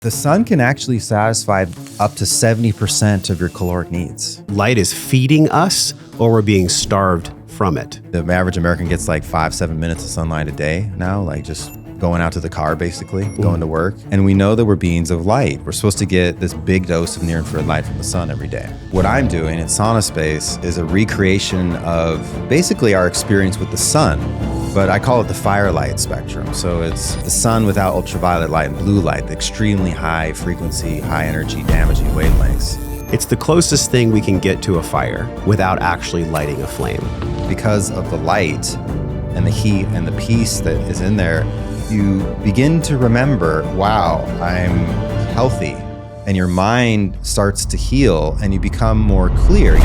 The sun can actually satisfy up to 70% of your caloric needs. Light is feeding us, or we're being starved from it. The average American gets like 5-7 minutes of sunlight a day now, like just going out to the car, basically, going to work. And we know that we're beings of light. We're supposed to get this big dose of near-infrared light from the sun every day. What I'm doing at SaunaSpace is a recreation of basically our experience with the sun, but I call it the firelight spectrum. So it's the sun without ultraviolet light and blue light, the extremely high frequency, high energy, damaging wavelengths. It's the closest thing we can get to a fire without actually lighting a flame. Because of the light and the heat and the peace that is in there, you begin to remember, wow, I'm healthy. And your mind starts to heal and you become more clear.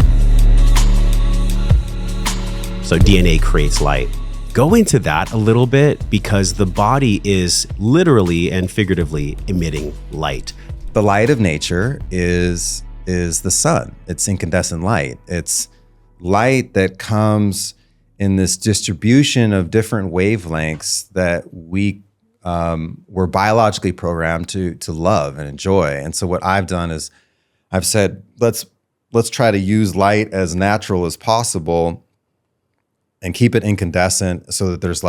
So DNA creates light. Go into that a little bit because the body is literally and figuratively emitting light. The light of nature is the sun. It's incandescent light. It's light that comes in this distribution of different wavelengths that we were biologically programmed to love and enjoy. And so what I've done is I've said, let's try to use light as natural as possible and keep it incandescent so that there's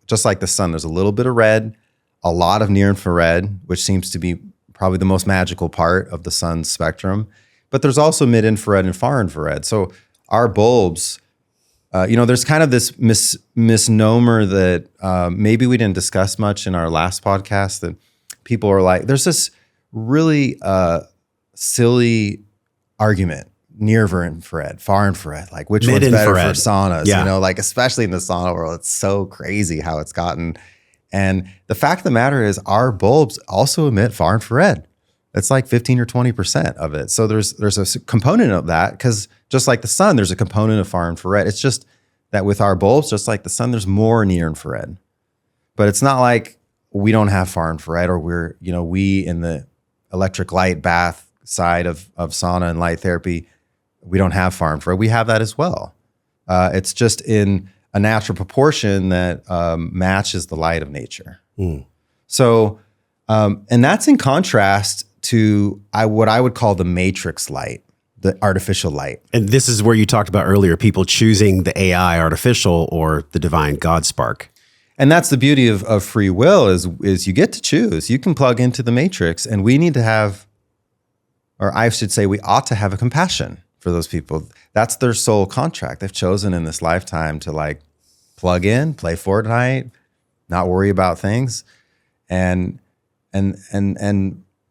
just like the sun, there's a little bit of red, a lot of near infrared, which seems to be probably the most magical part of the sun's spectrum. But there's also mid infrared and far infrared. So our bulbs, there's kind of this misnomer that maybe we didn't discuss much in our last podcast, that people are like, there's this really silly argument, near infrared, far infrared, like which one's better for saunas, like especially in the sauna world, it's so crazy how it's gotten. And the fact of the matter is our bulbs also emit far infrared. It's like 15 or 20% of it. So there's a component of that, because just like the sun, there's a component of far infrared. It's just that with our bulbs, just like the sun, there's more near infrared. But it's not like we don't have far infrared, or we in the electric light bath side of sauna and light therapy, we don't have far infrared. We have that as well. It's just in a natural proportion that matches the light of nature. So, and that's in contrast to what I would call the matrix light, the artificial light. And this is where you talked about earlier, people choosing the AI artificial or the divine God spark. And that's the beauty of free will is you get to choose. You can plug into the matrix, and we need to have, or I should say we ought to have a compassion for those people. That's their soul contract. They've chosen in this lifetime to plug in, play Fortnite, not worry about things. And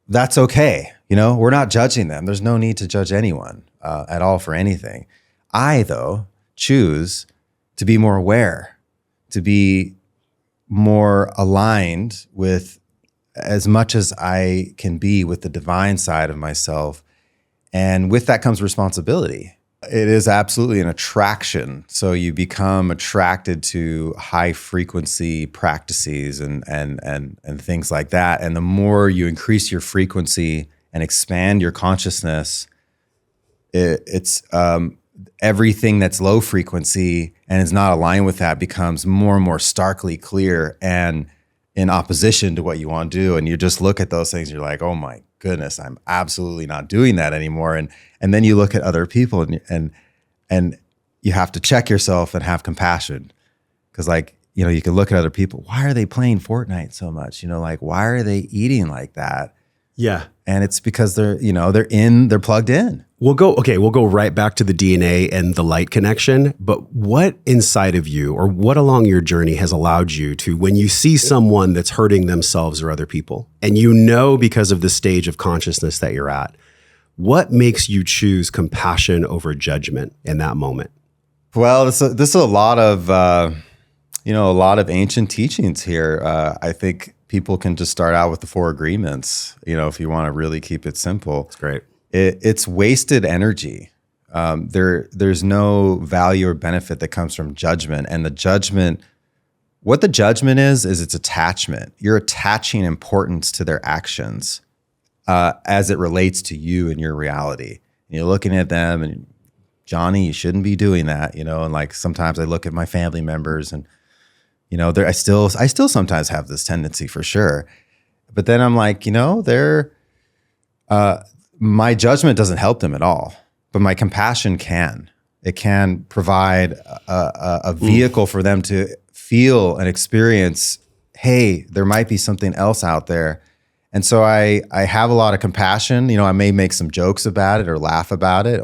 that's okay. We're not judging them. There's no need to judge anyone at all for anything. I, though, choose to be more aware, to be more aligned with as much as I can be with the divine side of myself. And with that comes responsibility. It is absolutely an attraction. So you become attracted to high frequency practices and things like that. And the more you increase your frequency and expand your consciousness, it's everything that's low frequency and is not aligned with that becomes more and more starkly clear and in opposition to what you want to do. And you just look at those things, you're like, oh my goodness, I'm absolutely not doing that anymore. And then you look at other people and you have to check yourself and have compassion. Because you can look at other people. Why are they playing Fortnite so much? Why are they eating like that? Yeah. And it's because they're plugged in. We'll go right back to the DNA and the light connection. But what inside of you, or what along your journey has allowed you to, when you see someone that's hurting themselves or other people, and because of the stage of consciousness that you're at, what makes you choose compassion over judgment in that moment? Well, this is a lot of a lot of ancient teachings here. I think people can just start out with the 4 agreements. If you want to really keep it simple, it's great. It's wasted energy. There's no value or benefit that comes from judgment. And what the judgment is it's attachment. You're attaching importance to their actions as it relates to you and your reality. And you're looking at them and, Johnny, you shouldn't be doing that, and sometimes I look at my family members and, I still sometimes have this tendency for sure. but then I'm like, my judgment doesn't help them at all, but my compassion can. It can provide a vehicle for them to feel and experience, hey, there might be something else out there. And so I have a lot of compassion. I may make some jokes about it or laugh about it,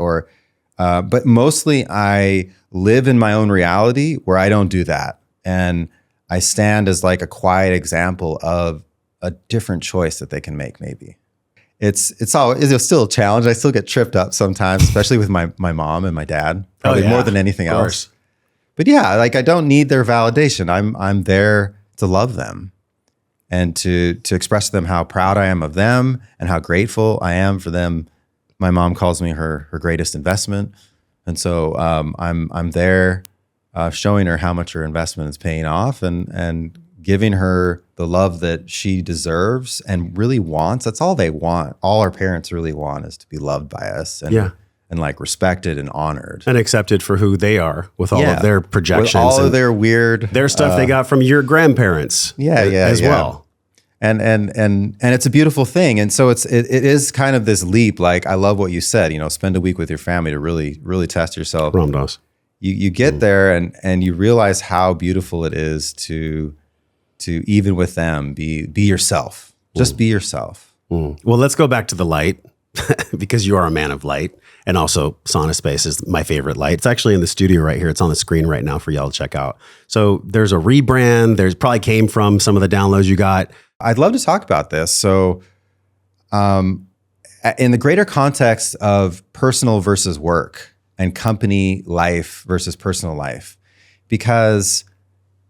but mostly I live in my own reality where I don't do that. And I stand as like a quiet example of a different choice that they can make maybe. It's still a challenge. I still get tripped up sometimes, especially with my mom and my dad, probably more than anything else. But yeah, like I don't need their validation. I'm there to love them and to express to them how proud I am of them and how grateful I am for them. My mom calls me her greatest investment. And so I'm there showing her how much her investment is paying off and giving her the love that she deserves and really wants. That's all they want. All our parents really want is to be loved by us and like respected and honored. And accepted for who they are with all of their projections. With all of their weird... Their stuff they got from your grandparents as well. And it's a beautiful thing. And so it is kind of this leap. Like, I love what you said, spend a week with your family to really, really test yourself. Ramdas. You get there and you realize how beautiful it is to even with them, be yourself. Just be yourself. Well, let's go back to the light because you are a man of light. And also SaunaSpace is my favorite light. It's actually in the studio right here. It's on the screen right now for y'all to check out. So there's a rebrand. There's probably came from some of the downloads you got. I'd love to talk about this. So in the greater context of personal versus work and company life versus personal life, because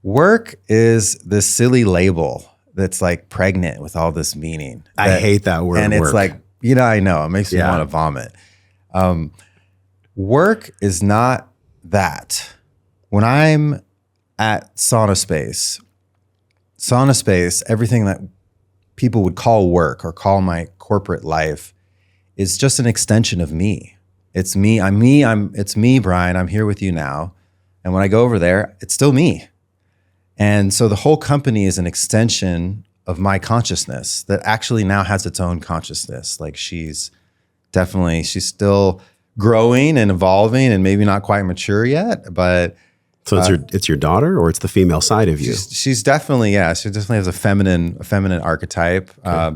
work is this silly label that's like pregnant with all this meaning. I hate that word. And work. It's like, I know, it makes me want to vomit. Work is not that. When I'm at SaunaSpace, everything that people would call work or call my corporate life is just an extension of me. It's me. It's me, Brian. I'm here with you now. And when I go over there, it's still me. And so the whole company is an extension of my consciousness that actually now has its own consciousness. Like she's still growing and evolving and maybe not quite mature yet, but so it's your daughter or it's the female side of you? She's definitely, she definitely has a feminine archetype. Okay.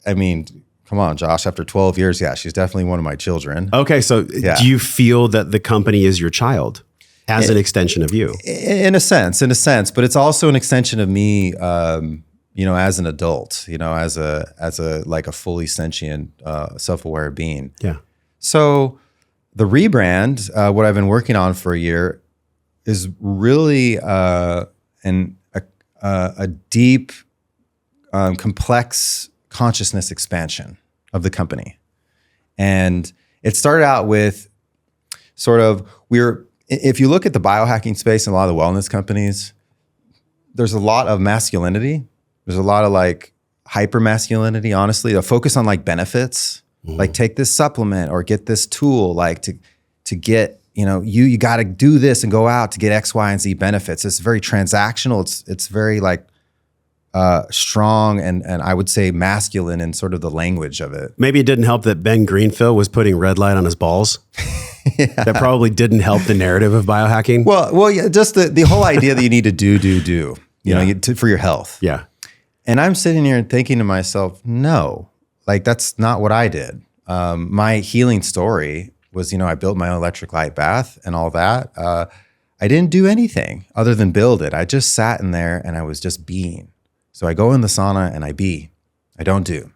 I mean, come on, Josh, after 12 years, she's definitely one of my children. Okay. So do you feel that the company is your child? As an extension of you, in a sense, but it's also an extension of me, as an adult, as a like a fully sentient, self-aware being. Yeah. So the rebrand, what I've been working on for a year, is really a deep, complex consciousness expansion of the company, and it started out with if you look at the biohacking space and a lot of the wellness companies, there's a lot of masculinity. There's a lot of like hyper masculinity, honestly, a focus on like benefits, like take this supplement or get this tool, like to get, you got to do this and go out to get X, Y, and Z benefits. It's very transactional. It's very like strong and I would say masculine in sort of the language of it. Maybe it didn't help that Ben Greenfield was putting red light on his balls. That probably didn't help the narrative of biohacking. Well, yeah, just the whole idea that you need to do, for your health. Yeah. And I'm sitting here and thinking to myself, no, like that's not what I did. My healing story was, I built my own electric light bath and all that. I didn't do anything other than build it. I just sat in there and I was just being. So I go in the sauna and I be. I don't do.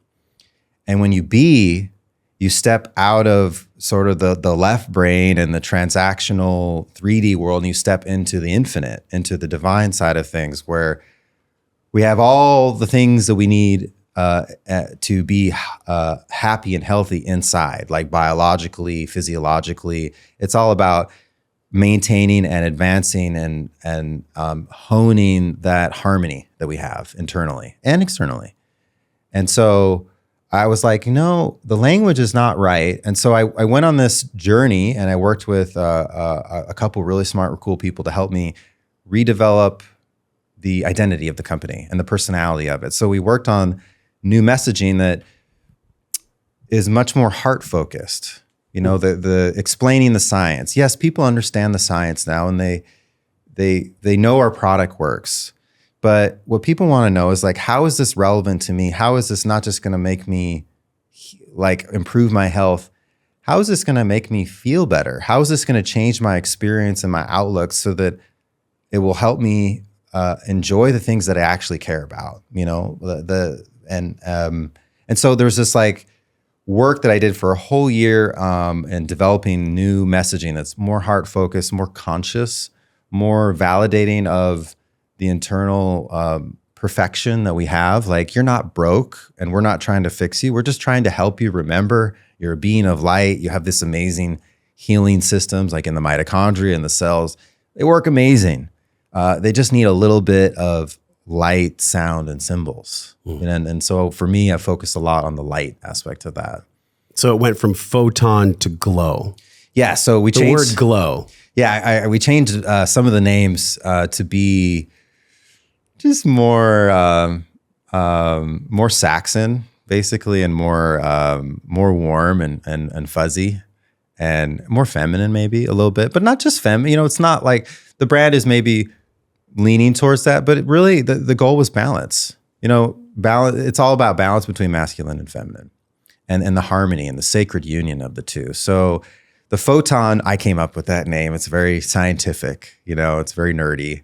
And when you be, you step out of sort of the left brain and the transactional 3D world, and you step into the infinite, into the divine side of things, where we have all the things that we need to be happy and healthy inside, like biologically, physiologically. It's all about maintaining and advancing and honing that harmony that we have internally and externally. And so I was like, no, the language is not right. And so I went on this journey and I worked with a couple really smart or cool people to help me redevelop the identity of the company and the personality of it. So we worked on new messaging that is much more heart focused. You know, the explaining the science. Yes, people understand the science now, and they know our product works. But what people want to know is like, how is this relevant to me? How is this not just going to make me like improve my health? How is this going to make me feel better? How is this going to change my experience and my outlook so that it will help me enjoy the things that I actually care about? You know, and so there's this like work that I did for a whole year in developing new messaging that's more heart focused, more conscious, more validating of the internal perfection that we have. Like, you're not broke and we're not trying to fix you. We're just trying to help you remember you're a being of light. You have this amazing healing systems like in the mitochondria and the cells. They work amazing. They just need a little bit of light, sound, and symbols. And so for me, I focus a lot on the light aspect of that. So it went from photon to glow. Yeah. So we changed the word glow. Yeah. We changed some of the names to be just more Saxon, basically, and more warm and fuzzy and more feminine, maybe a little bit, but not just feminine. You know, it's not like the brand is maybe leaning towards that, but really the goal was balance. You know, balance. It's all about balance between masculine and feminine, and the harmony and the sacred union of the two. So the photon, I came up with that name. It's very scientific. You know, it's very nerdy,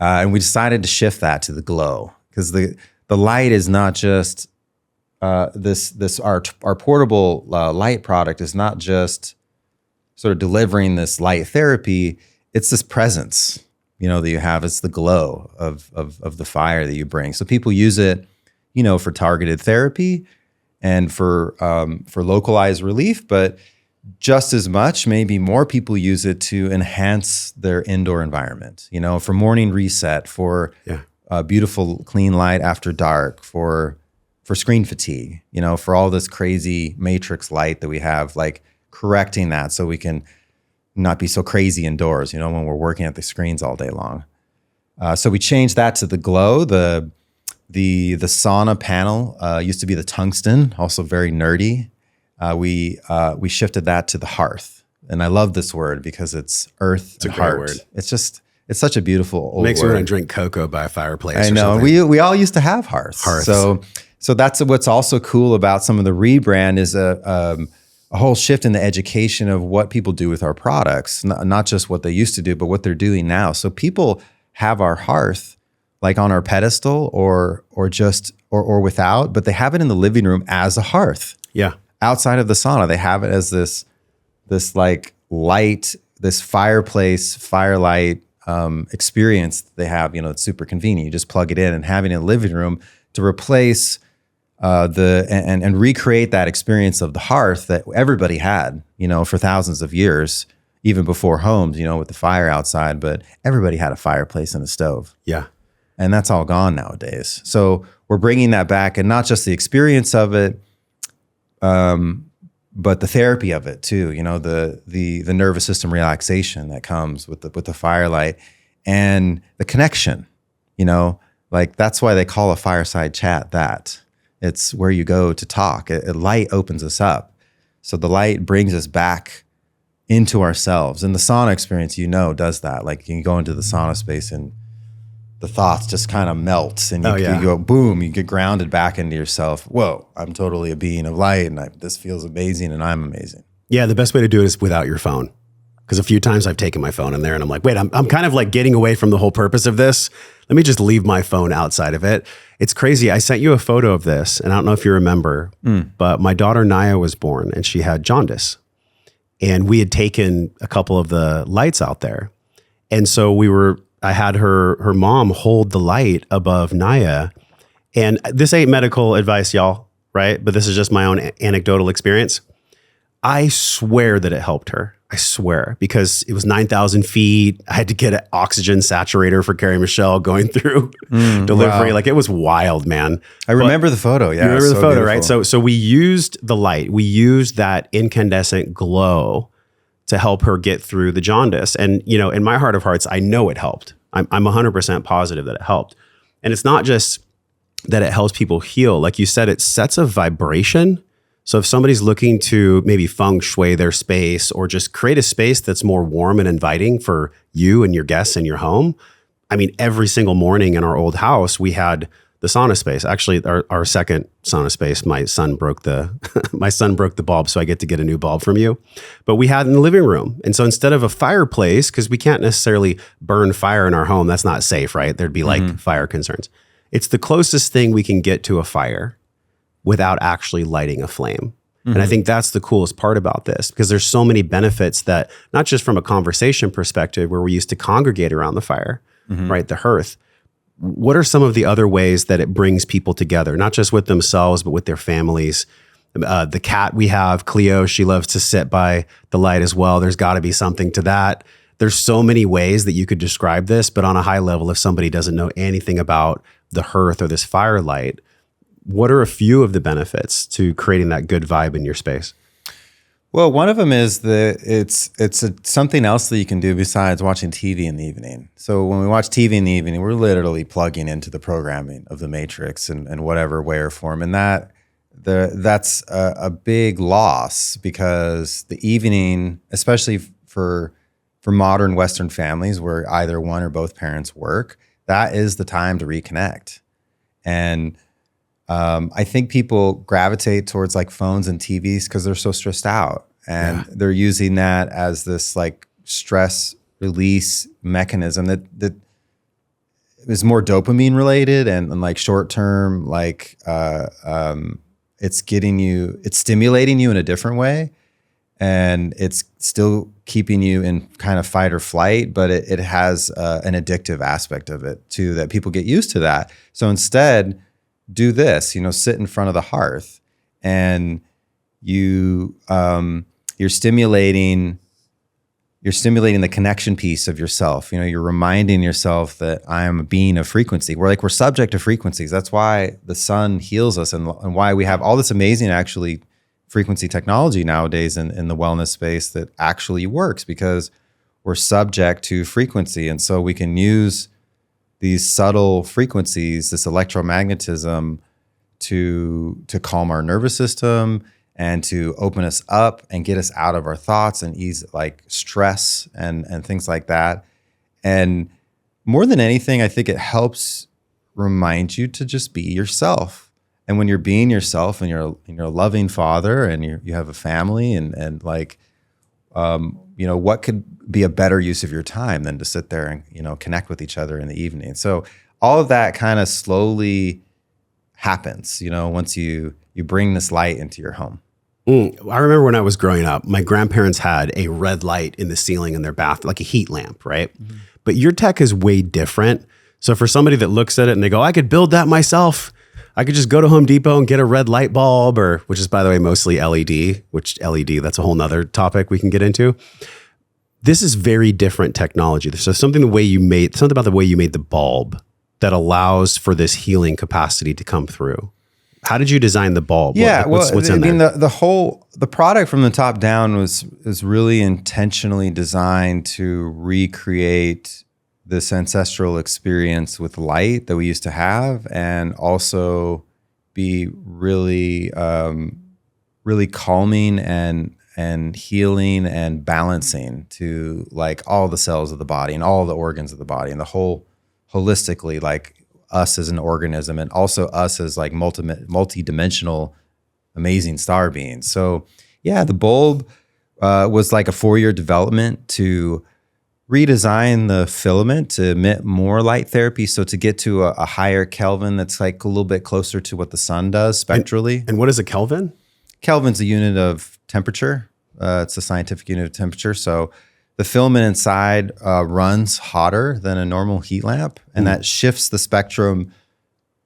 and we decided to shift that to the glow, because the light is not just our portable light product is not just sort of delivering this light therapy. It's this presence, you know, that you have. It's the glow of the fire that you bring. So people use it, you know, for targeted therapy and for localized relief, but just as much, maybe more, people use it to enhance their indoor environment, you know, for morning reset, for beautiful clean light after dark, for screen fatigue, you know, for all this crazy matrix light that we have, like correcting that so we can not be so crazy indoors, you know, when we're working at the screens all day long. So we changed that to the glow. The sauna panel used to be the tungsten, also very nerdy. We shifted that to the hearth, and I love this word because it's earth and heart. Word. It's such a beautiful old word. Makes me want to drink cocoa by a fireplace. I know. We all used to have hearths. So that's what's also cool about some of the rebrand is a whole shift in the education of what people do with our products, not just what they used to do, but what they're doing now. So people have our hearth like on our pedestal or without, but they have it in the living room as a hearth. Yeah. Outside of the sauna, they have it as this like light, this fireplace, firelight experience they have. You know, it's super convenient. You just plug it in, and having it in the living room to replace and recreate that experience of the hearth that everybody had, you know, for thousands of years, even before homes, you know, with the fire outside, but everybody had a fireplace and a stove. Yeah. And that's all gone nowadays. So we're bringing that back, and not just the experience of it, but the therapy of it too. You know, the nervous system relaxation that comes with the firelight and the connection. You know, like that's why they call a fireside chat that. It's where you go to talk. Light opens us up. So the light brings us back into ourselves. And the sauna experience, you know, does that. Like you can go into the SaunaSpace and the thoughts just kind of melt, and you go, boom, you get grounded back into yourself. Whoa, I'm totally a being of light, and this feels amazing, and I'm amazing. Yeah, the best way to do it is without your phone. Because a few times I've taken my phone in there and I'm like, wait, I'm kind of like getting away from the whole purpose of this. Let me just leave my phone outside of it. It's crazy. I sent you a photo of this, and I don't know if you remember, but my daughter Naya was born and she had jaundice. And we had taken a couple of the lights out there. And so I had her mom hold the light above Naya. And this ain't medical advice, y'all, right? But this is just my own anecdotal experience. I swear that it helped her. I swear, because it was 9,000 feet. I had to get an oxygen saturator for Carrie Michelle going through delivery. Wow. Like it was wild, man. I remember the photo. Yeah. You remember the photo, beautiful. Right? So we used the light. We used that incandescent glow to help her get through the jaundice. And, you know, in my heart of hearts, I know it helped. I'm 100% positive that it helped. And it's not just that it helps people heal. Like you said, it sets a vibration. So if somebody's looking to maybe feng shui their space or just create a space that's more warm and inviting for you and your guests in your home, I mean, every single morning in our old house, we had the SaunaSpace. Actually, our second SaunaSpace, my son broke the bulb, so I get to get a new bulb from you. But we had in the living room. And so instead of a fireplace, because we can't necessarily burn fire in our home, that's not safe, right? There'd be like fire concerns. It's the closest thing we can get to a fire without actually lighting a flame. And I think that's the coolest part about this, because there's so many benefits that, not just from a conversation perspective where we used to congregate around the fire, right? The hearth. What are some of the other ways that it brings people together, not just with themselves, but with their families? The cat we have, Cleo, she loves to sit by the light as well. There's got to be something to that. There's so many ways that you could describe this, but on a high level, if somebody doesn't know anything about the hearth or this firelight, what are a few of the benefits to creating that good vibe in your space? Well, one of them is that it's something else that you can do besides watching TV in the evening. So when we watch TV in the evening, we're literally plugging into the programming of the Matrix in whatever way or form, and that's a big loss, because the evening, especially for modern Western families where either one or both parents work, that is the time to reconnect. And I think people gravitate towards like phones and TVs because they're so stressed out, and they're using that as this like stress release mechanism that is more dopamine related and like short term, like it's stimulating you in a different way, and it's still keeping you in kind of fight or flight, but it has an addictive aspect of it too, that people get used to that. So instead, do this, sit in front of the hearth, and you're stimulating the connection piece of yourself. You're reminding yourself that I am a being of frequency. We're subject to frequencies. That's why the sun heals us, and why we have all this amazing actually frequency technology nowadays in the wellness space that actually works, because we're subject to frequency. And so we can use these subtle frequencies, this electromagnetism, to calm our nervous system and to open us up and get us out of our thoughts and ease like stress and things like that. And more than anything, I think it helps remind you to just be yourself. And when you're being yourself, and you're a loving father, and you have a family, and like what could be a better use of your time than to sit there and connect with each other in the evening. So all of that kind of slowly happens once you bring this light into your home. I remember when I was growing up, my grandparents had a red light in the ceiling in their bath, like a heat lamp, right? But your tech is way different. So for somebody that looks at it and they go, I could build that myself, I could just go to Home Depot and get a red light bulb, which is, by the way, mostly LED, that's a whole nother topic we can get into. This is very different technology. So something about the way you made the bulb that allows for this healing capacity to come through. How did you design the bulb? Yeah, what's in there? The product from the top down was really intentionally designed to recreate this ancestral experience with light that we used to have, and also be really, really calming and healing and balancing to like all the cells of the body and all the organs of the body, and the whole holistically, like us as an organism, and also us as like multi-dimensional, amazing star beings. So yeah, the bulb was like a 4-year development to redesign the filament to emit more light therapy. So to get to a higher Kelvin that's like a little bit closer to what the sun does spectrally. And what is a Kelvin? Kelvin's a unit of temperature. It's a scientific unit of temperature. So the filament inside runs hotter than a normal heat lamp, and that shifts the spectrum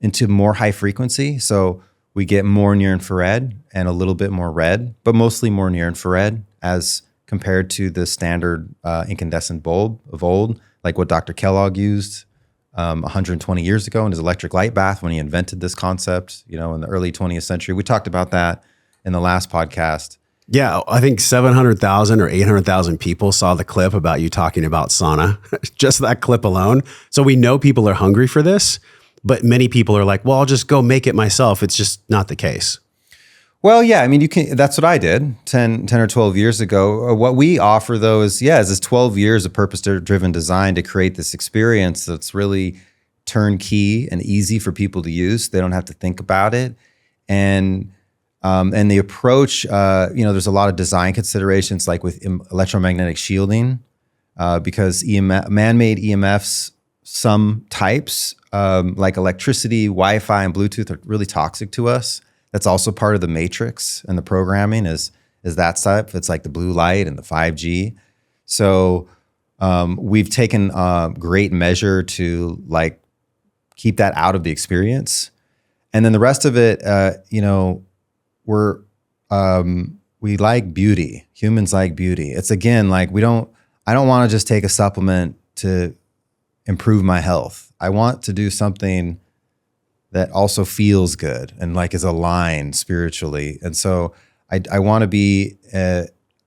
into more high frequency. So we get more near infrared and a little bit more red, but mostly more near infrared as compared to the standard incandescent bulb of old, like what Dr. Kellogg used 120 years ago in his electric light bath when he invented this concept, in the early 20th century. We talked about that in the last podcast. Yeah, I think 700,000 or 800,000 people saw the clip about you talking about sauna, just that clip alone. So we know people are hungry for this. But many people are like, well, I'll just go make it myself. It's just not the case. Well, yeah, I mean, you can. That's what I did 10 or 12 years ago. What we offer, though, is this 12 years of purpose-driven design to create this experience that's really turnkey and easy for people to use. They don't have to think about it. And the approach, there's a lot of design considerations, like with electromagnetic shielding, because man-made EMFs, some types, like electricity, Wi-Fi, and Bluetooth, are really toxic to us. That's also part of the matrix and the programming is that type. It's like the blue light and the 5G. So we've taken great measure to like keep that out of the experience. And then the rest of it, we like beauty. Humans like beauty. It's again, like I don't want to just take a supplement to improve my health. I want to do something that also feels good and like is aligned spiritually. And so I want to be,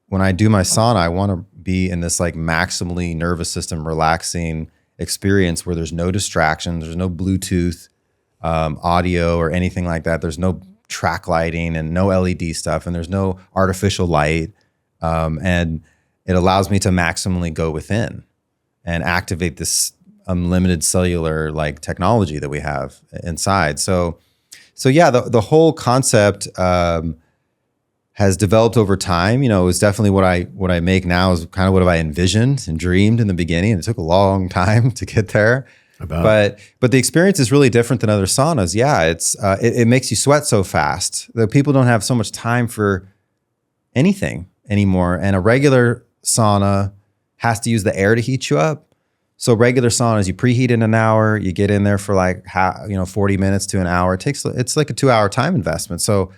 when I do my sauna, I want to be in this like maximally nervous system relaxing experience where there's no distractions, there's no Bluetooth audio or anything like that. There's no track lighting and no LED stuff, and there's no artificial light. And it allows me to maximally go within and activate this unlimited cellular like technology that we have inside. So yeah, the whole concept has developed over time. It was definitely what I make now is kind of what I envisioned and dreamed in the beginning. It took a long time to get there. But the experience is really different than other saunas. Yeah, it makes you sweat so fast that people don't have so much time for anything anymore. And a regular sauna has to use the air to heat you up. So regular saunas, you preheat in an hour, you get in there for like 40 minutes to an hour. It's like a 2-hour time investment. So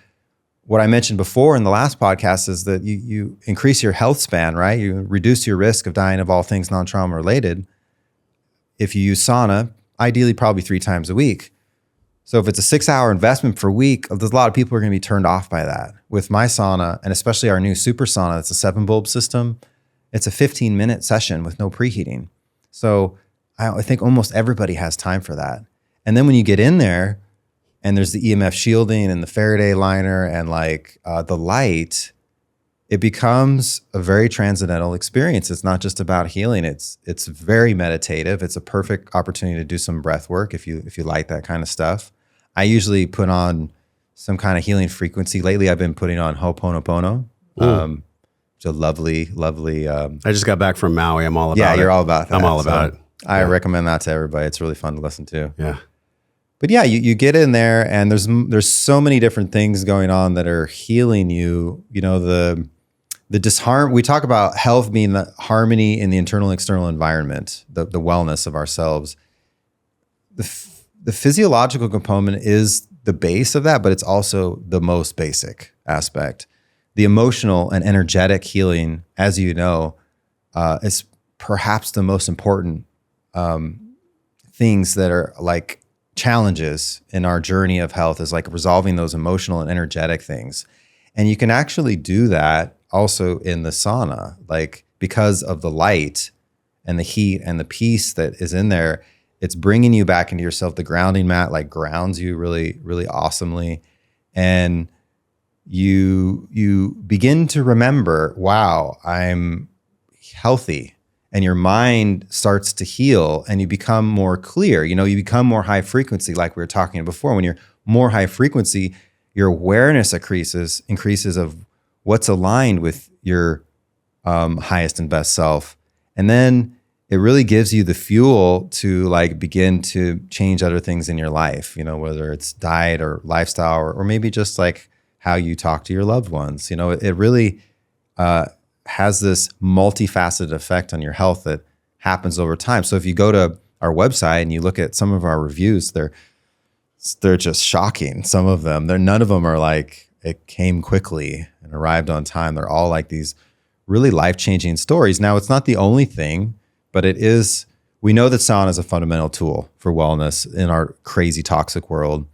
what I mentioned before in the last podcast is that you increase your health span, right? You reduce your risk of dying of all things non-trauma related if you use sauna, ideally probably 3 times a week. So if it's a 6-hour investment per week, there's a lot of people who are going to be turned off by that. With my sauna, and especially our new super sauna, it's a 7-bulb system. It's a 15-minute session with no preheating. So I think almost everybody has time for that. And then when you get in there and there's the EMF shielding and the Faraday liner and like the light, it becomes a very transcendental experience. It's not just about healing. It's very meditative. It's a perfect opportunity to do some breath work if you like that kind of stuff. I usually put on some kind of healing frequency. Lately, I've been putting on Ho'oponopono. It's a lovely. I just got back from Maui. I'm all about it. Yeah, you're all about that. I'm all about it. I recommend that to everybody. It's really fun to listen to. Yeah. But yeah, you get in there and there's so many different things going on that are healing you. The we talk about health being the harmony in the internal and external environment, the wellness of ourselves. The physiological component is the base of that, but it's also the most basic aspect. The emotional and energetic healing, as you know, is perhaps the most important things that are like challenges in our journey of health, is like resolving those emotional and energetic things. And you can actually do that also in the sauna, like because of the light and the heat and the peace that is in there, it's bringing you back into yourself. The grounding mat like grounds you really, really awesomely. And you begin to remember, wow, I'm healthy. And your mind starts to heal and you become more clear. You become more high frequency, like we were talking before. When you're more high frequency, your awareness increases of what's aligned with your highest and best self. And then it really gives you the fuel to like begin to change other things in your life, whether it's diet or lifestyle or maybe just like how you talk to your loved ones. It really has this multifaceted effect on your health that happens over time. So if you go to our website and you look at some of our reviews, they're just shocking. Some of them, none of them are like, it came quickly and arrived on time. They're all like these really life-changing stories. Now, it's not the only thing, but it is. We know that sauna is a fundamental tool for wellness in our crazy toxic world.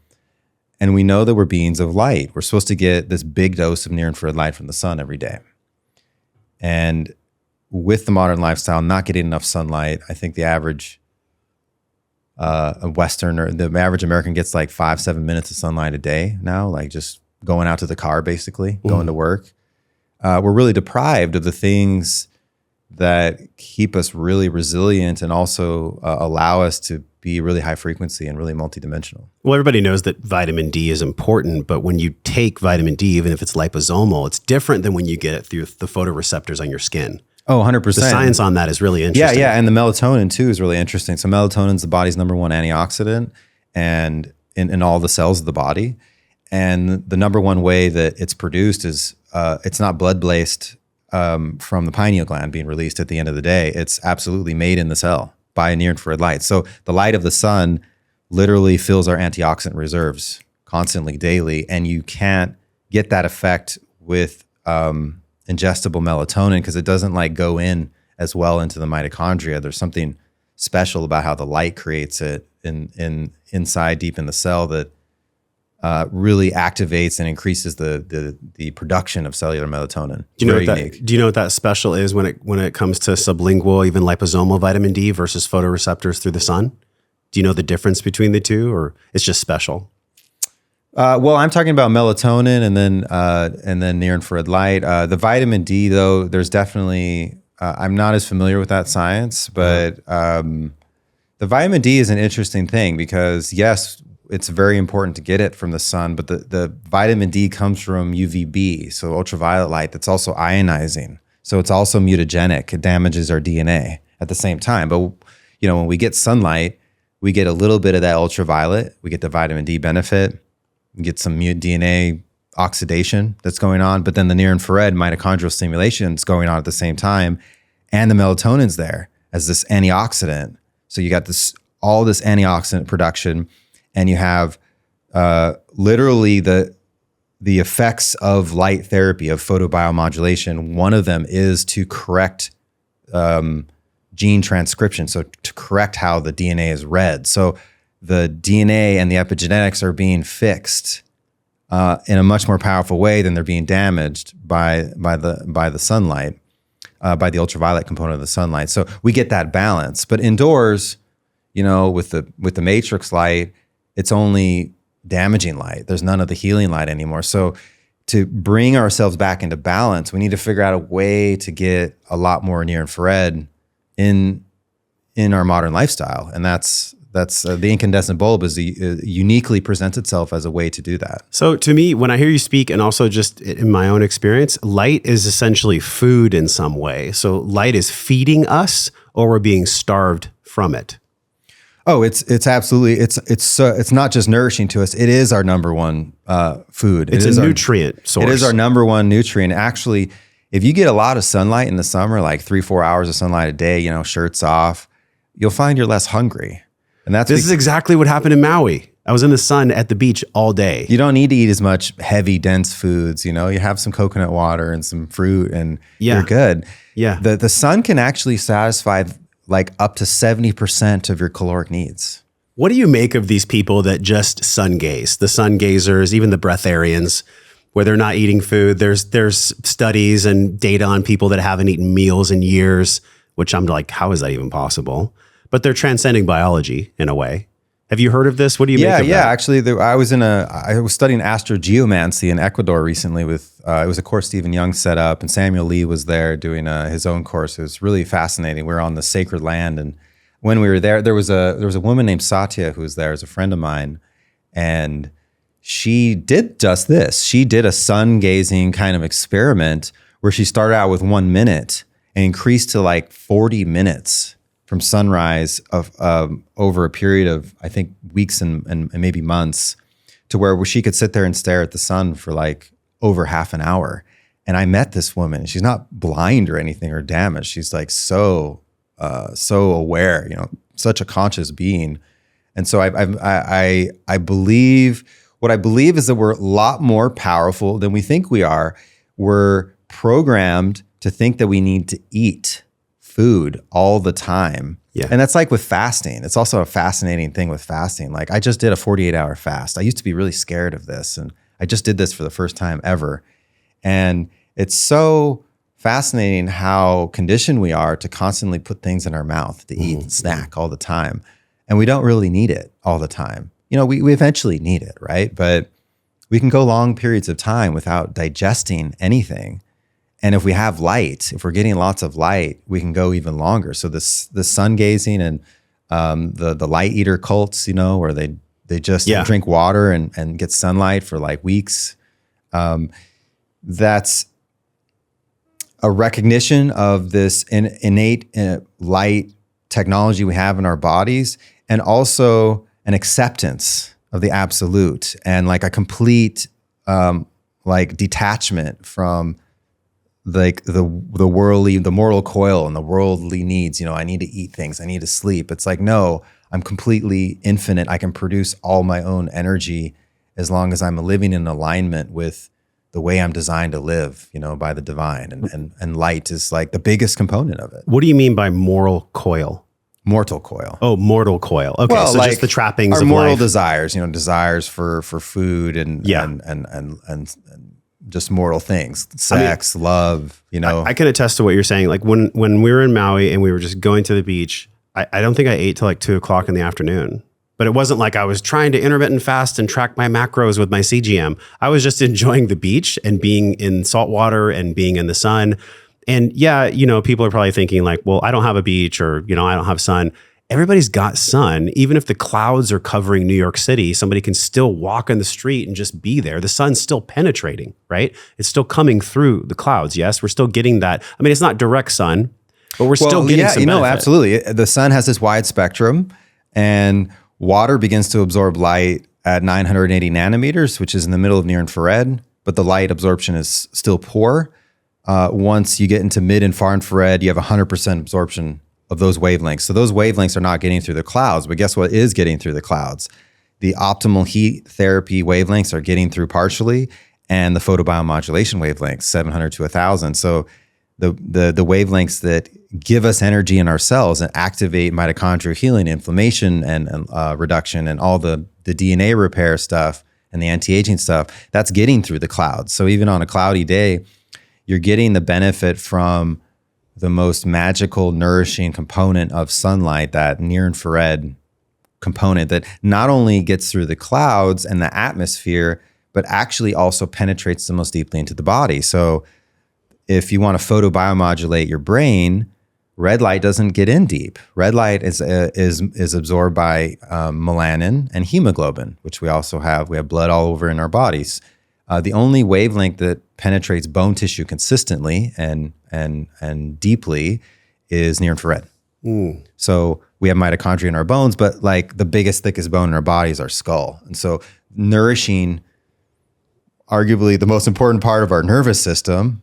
And we know that we're beings of light. We're supposed to get this big dose of near-infrared light from the sun every day. And with the modern lifestyle, not getting enough sunlight, I think the average a Western, or the average American gets like 5-7 minutes of sunlight a day now, like just going out to the car, basically going to work. We're really deprived of the things that keep us really resilient and also allow us to be really high frequency and really multidimensional. Well, everybody knows that vitamin D is important, but when you take vitamin D, even if it's liposomal, it's different than when you get it through the photoreceptors on your skin. Oh, 100%. The science on that is really interesting. Yeah. And the melatonin too is really interesting. So melatonin is the body's number one antioxidant and in all the cells of the body. And the number one way that it's produced is it's not blood-based from the pineal gland being released at the end of the day. It's absolutely made in the cell by near-infrared light. So the light of the sun literally fills our antioxidant reserves constantly, daily, and you can't get that effect with ingestible melatonin because it doesn't like go in as well into the mitochondria. There's something special about how the light creates it inside deep in the cell that really activates and increases the production of cellular melatonin. Do you know what that special is when it comes to sublingual, even liposomal vitamin D versus photoreceptors through the sun? Do you know the difference between the two, or it's just special? Well, I'm talking about melatonin and then near infrared light. The vitamin D, though, there's definitely I'm not as familiar with that science, but the vitamin D is an interesting thing because yes, it's very important to get it from the sun, but the vitamin D comes from UVB, so ultraviolet light that's also ionizing. So it's also mutagenic. It damages our DNA at the same time. But when we get sunlight, we get a little bit of that ultraviolet. We get the vitamin D benefit. We get some DNA oxidation that's going on, but then the near infrared mitochondrial stimulation is going on at the same time, and the melatonin's there as this antioxidant. So you got all this antioxidant production. And you have literally the effects of light therapy, of photobiomodulation. One of them is to correct gene transcription, so to correct how the DNA is read. So the DNA and the epigenetics are being fixed in a much more powerful way than they're being damaged by the sunlight, by the ultraviolet component of the sunlight. So we get that balance. But indoors, with the matrix light, it's only damaging light. There's none of the healing light anymore. So to bring ourselves back into balance, we need to figure out a way to get a lot more near infrared in our modern lifestyle. And that's the incandescent bulb uniquely presents itself as a way to do that. So to me, when I hear you speak, and also just in my own experience, light is essentially food in some way. So light is feeding us, or we're being starved from it. Oh, it's absolutely, it's not just nourishing to us. It is our number one food. It's a nutrient source. It is our number one nutrient. Actually, if you get a lot of sunlight in the summer, like 3-4 hours of sunlight a day, shirts off, you'll find you're less hungry. And this is exactly what happened in Maui. I was in the sun at the beach all day. You don't need to eat as much heavy, dense foods. You have some coconut water and some fruit, and you're good. Yeah. The sun can actually satisfy like up to 70% of your caloric needs. What do you make of these people that just sun gaze? The sun gazers, even the breatharians, where they're not eating food. There's studies and data on people that haven't eaten meals in years, which I'm like, how is that even possible? But they're transcending biology in a way. Have you heard of this? What do you make of that? Yeah. Actually, I was studying astrogeomancy in Ecuador recently with, it was a course Stephen Young set up, and Samuel Lee was there doing his own course. It was really fascinating. We were on the sacred land, and when we were there was a woman named Satya who was there as a friend of mine, and she did just this. She did a sun gazing kind of experiment where she started out with 1 minute and increased to like 40 minutes from sunrise of over a period of, I think, weeks and maybe months, to where she could sit there and stare at the sun for like over half an hour. And I met this woman. She's not blind or anything or damaged. She's like so aware, such a conscious being. And so I believe, what I believe is that we're a lot more powerful than we think we are. We're programmed to think that we need to eat food all the time. Yeah. And that's like with fasting. It's also a fascinating thing with fasting. Like I just did a 48-hour fast. I used to be really scared of this, and I just did this for the first time ever. And it's so fascinating how conditioned we are to constantly put things in our mouth to eat and snack all the time. and we don't really need it all the time. We eventually need it, right? But we can go long periods of time without digesting anything. And if we have light, if we're getting lots of light, we can go even longer. So the sun gazing and the light eater cults, where they just drink water and get sunlight for like weeks. That's a recognition of this innate light technology we have in our bodies, and also an acceptance of the absolute, and like a complete like detachment from like the worldly, the mortal coil and the worldly needs. I need to eat things, I need to sleep. It's like, no, I'm completely infinite. I can produce all my own energy as long as I'm living in alignment with the way I'm designed to live, by the divine. And light is like the biggest component of it. What do you mean by moral coil? Mortal coil. Oh, mortal coil. Okay, well, so like just the trappings our of moral life. desires, desires for food and just mortal things, sex, love, I can attest to what you're saying. Like when we were in Maui and we were just going to the beach, I don't think I ate till like 2:00 in the afternoon. But it wasn't like I was trying to intermittent fast and track my macros with my CGM. I was just enjoying the beach and being in salt water and being in the sun. And yeah, people are probably thinking like, well, I don't have a beach, or, I don't have sun. Everybody's got sun. Even if the clouds are covering New York City, somebody can still walk in the street and just be there. The sun's still penetrating, right? It's still coming through the clouds. Yes, we're still getting that. I mean, it's not direct sun, but we're still getting some benefit. Absolutely. The sun has this wide spectrum, and water begins to absorb light at 980 nanometers, which is in the middle of near infrared, but the light absorption is still poor. Once you get into mid and far infrared, you have 100% absorption of those wavelengths. So those wavelengths are not getting through the clouds, but guess what is getting through the clouds? The optimal heat therapy wavelengths are getting through partially, and the photobiomodulation wavelengths, 700 to 1,000. So the wavelengths that give us energy in our cells and activate mitochondrial healing, inflammation, and reduction, and all the DNA repair stuff and the anti-aging stuff, that's getting through the clouds. So even on a cloudy day, you're getting the benefit from the most magical, nourishing component of sunlight, that near infrared component that not only gets through the clouds and the atmosphere, but actually also penetrates the most deeply into the body. So if you want to photobiomodulate your brain, red light doesn't get in deep. Red light is absorbed by melanin and hemoglobin, which we also have. We have blood all over in our bodies. The only wavelength that penetrates bone tissue consistently and deeply is near infrared. So we have mitochondria in our bones, but like the biggest, thickest bone in our body is our skull. And so nourishing, arguably the most important part of our nervous system,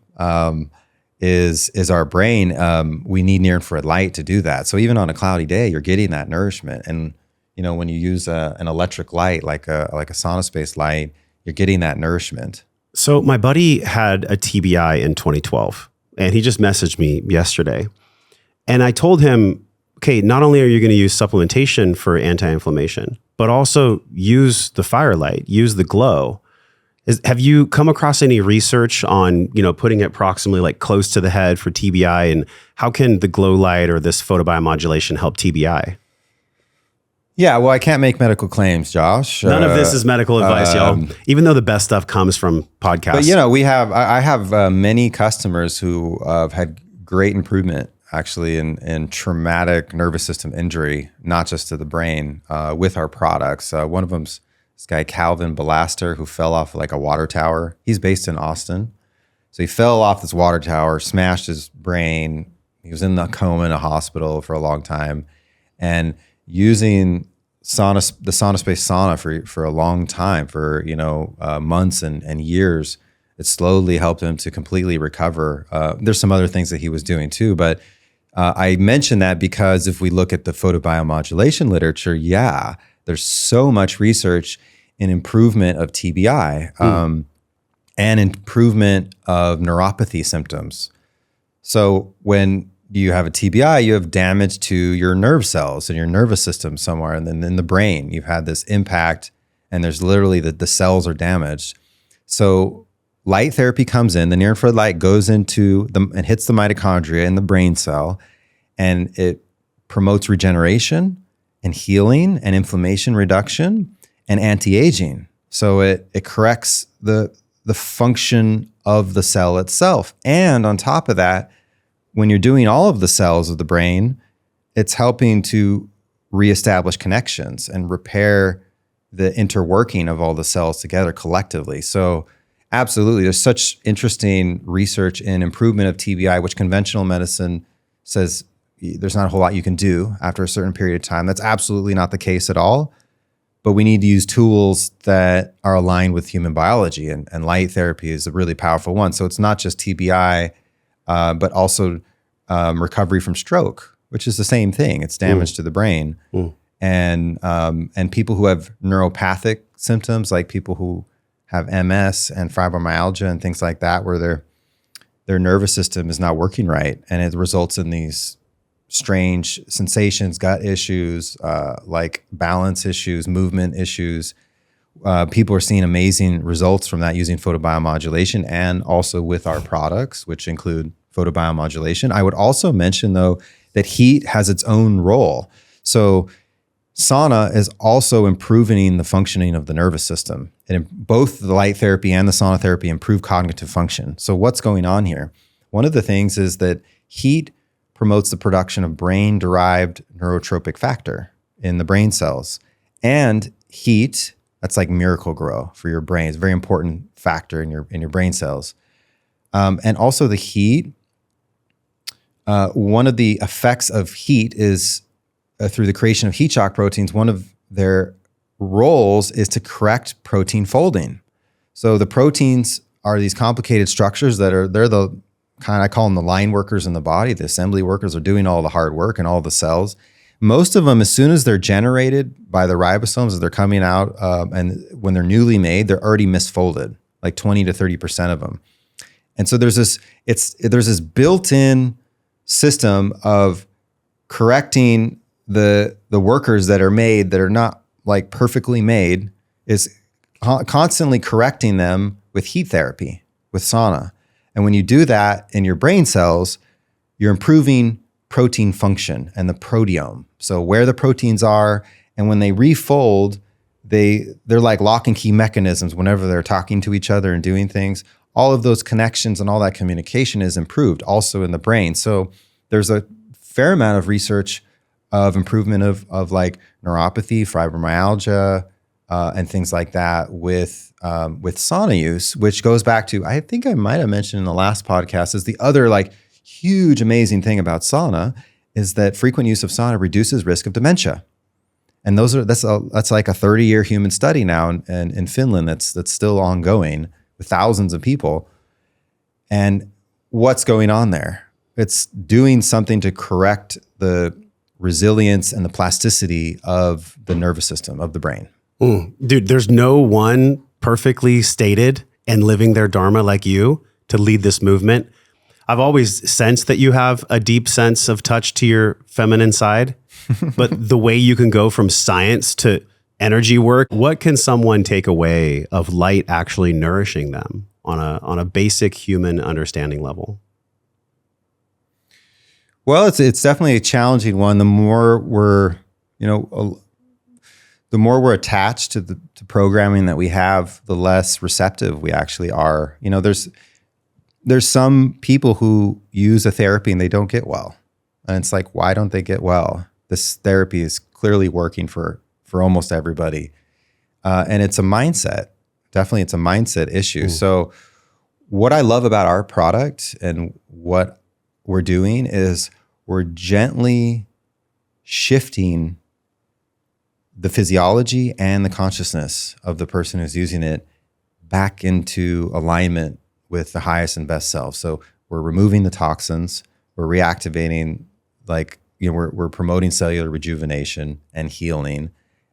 is our brain. We need near infrared light to do that. So even on a cloudy day, you're getting that nourishment. And when you use an electric light, like a SaunaSpace light, you're getting that nourishment. So my buddy had a TBI in 2012, and he just messaged me yesterday. And I told him, okay, not only are you going to use supplementation for anti-inflammation, but also use the firelight, use the glow. Have you come across any research on, putting it proximally like close to the head for TBI, and how can the glow light or this photobiomodulation help TBI? Yeah, well, I can't make medical claims, Josh. None of this is medical advice, y'all. Even though the best stuff comes from podcasts. But I have many customers who have had great improvement actually in traumatic nervous system injury, not just to the brain, with our products. One of them's this guy Calvin Belaster, who fell off like a water tower. He's based in Austin, so he fell off this water tower, smashed his brain. He was in the coma in a hospital for a long time, and using the SaunaSpace sauna for a long time, for months and years, it slowly helped him to completely recover. There's some other things that he was doing too, but I mention that because if we look at the photobiomodulation literature, there's so much research in improvement of TBI and improvement of neuropathy symptoms. So when you have a TBI, you have damage to your nerve cells and your nervous system somewhere, and then in the brain, you've had this impact, and there's literally the cells are damaged. So light therapy comes in, the near-infrared light goes into and hits the mitochondria in the brain cell, and it promotes regeneration, and healing and inflammation reduction and anti-aging. So it corrects the function of the cell itself. And on top of that, when you're doing all of the cells of the brain, it's helping to reestablish connections and repair the interworking of all the cells together collectively. So absolutely, there's such interesting research in improvement of TBI, which conventional medicine says there's not a whole lot you can do after a certain period of time. That's absolutely not the case at all. But we need to use tools that are aligned with human biology, and light therapy is a really powerful one. So it's not just TBI, but also recovery from stroke, which is the same thing. It's damage to the brain. And people who have neuropathic symptoms, like people who have MS and fibromyalgia and things like that, where their nervous system is not working right, and it results in these strange sensations, gut issues, like balance issues, movement issues. People are seeing amazing results from that using photobiomodulation and also with our products, which include photobiomodulation. I would also mention, though, that heat has its own role. So sauna is also improving the functioning of the nervous system. And both the light therapy and the sauna therapy improve cognitive function. So what's going on here? One of the things is that heat promotes the production of brain-derived neurotropic factor in the brain cells. And heat, that's like Miracle-Gro for your brain. It's a very important factor in your brain cells. And also the heat, one of the effects of heat is through the creation of heat shock proteins. One of their roles is to correct protein folding. So the proteins are these complicated structures they're the kind of, I call them the line workers in the body. The assembly workers are doing all the hard work in all the cells. Most of them, as soon as they're generated by the ribosomes, as they're coming out, and when they're newly made, they're already misfolded, like 20 to 30% of them. And so there's this built-in system of correcting the workers that are made that are not like perfectly made, is constantly correcting them with heat therapy, with sauna. And when you do that in your brain cells, you're improving protein function and the proteome. So where the proteins are, and when they refold, they're like lock and key mechanisms. Whenever they're talking to each other and doing things, all of those connections and all that communication is improved also in the brain. So there's a fair amount of research of improvement of like neuropathy, fibromyalgia, and things like that with sauna use, which goes back to, I think I might have mentioned in the last podcast, is the other like huge amazing thing about sauna is that frequent use of sauna reduces risk of dementia. And that's like a 30-year human study now in Finland that's still ongoing with thousands of people. And what's going on there? It's doing something to correct the resilience and the plasticity of the nervous system of the brain. Dude, there's no one perfectly stated and living their dharma like you to lead this movement. I've always sensed that you have a deep sense of touch to your feminine side, but the way you can go from science to energy work, what can someone take away of light actually nourishing them on a basic human understanding level? Well, it's definitely a challenging one. The more we're attached to the programming that we have, the less receptive we actually are. You know, there's some people who use a therapy and they don't get well. And it's like, why don't they get well? This therapy is clearly working for almost everybody. And it's a mindset. Definitely it's a mindset issue. Ooh. So what I love about our product and what we're doing is we're gently shifting the physiology and the consciousness of the person who's using it back into alignment with the highest and best self. So we're removing the toxins, we're reactivating, we're promoting cellular rejuvenation and healing.